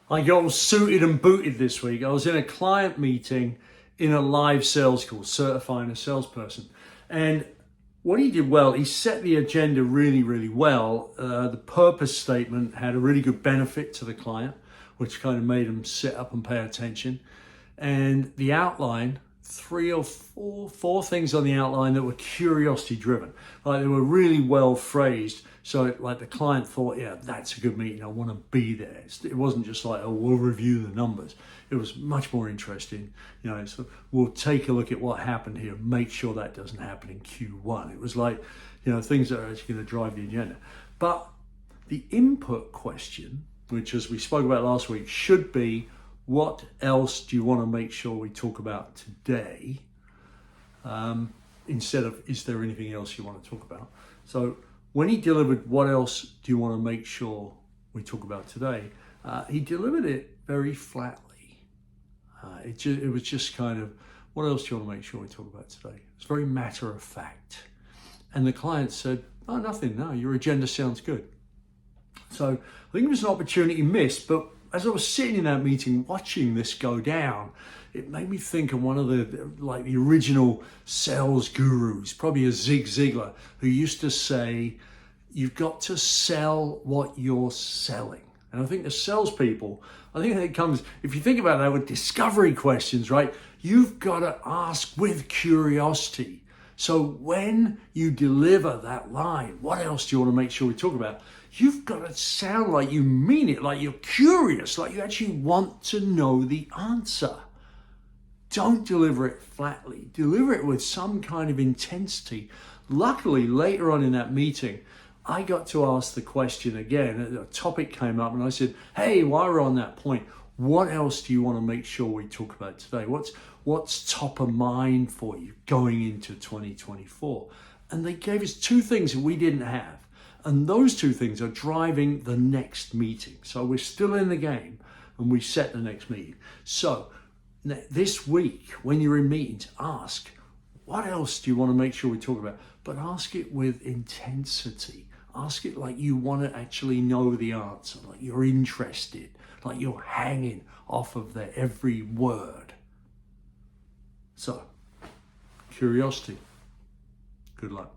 I got all suited and booted this week. I was in a client meeting in a live sales call, certifying a salesperson. And what he did well, he set the agenda really, really well. The purpose statement had a really good benefit to the client, which kind of made him sit up and pay attention. And the outline, four things on the outline that were curiosity driven. Like they were really well phrased. So like the client thought, yeah, that's a good meeting. I want to be there. It wasn't just like, oh, we'll review the numbers. It was much more interesting. So we'll take a look at what happened here, make sure that doesn't happen in Q1. It was like, things that are actually going to drive the agenda. But the input question, which as we spoke about last week, should be, what else do you want to make sure we talk about today? Instead of, is there anything else you want to talk about? So when he delivered, what else do you want to make sure we talk about today? He delivered it very flatly. It was just kind of, what else do you want to make sure we talk about today? It's very matter of fact. And the client said, oh, nothing, no, your agenda sounds good. So I think it was an opportunity missed, but as I was sitting in that meeting watching this go down, it made me think of one of the original sales gurus, probably a Zig Ziglar, who used to say, you've got to sell what you're selling. And I think the salespeople, it comes, if you think about that with discovery questions, right? You've got to ask with curiosity. So when you deliver that line, what else do you want to make sure we talk about? You've got to sound like you mean it, like you're curious, like you actually want to know the answer. Don't deliver it flatly. Deliver it with some kind of intensity. Luckily, later on in that meeting, I got to ask the question again. A topic came up and I said, hey, while we're on that point, what else do you want to make sure we talk about today? What's top of mind for you going into 2024? And they gave us two things that we didn't have. And those two things are driving the next meeting. So we're still in the game and we set the next meeting. So this week, when you're in meetings, ask, what else do you want to make sure we talk about? But ask it with intensity. Ask it like you want to actually know the answer, like you're interested, like you're hanging off of their every word. So, curiosity. Good luck.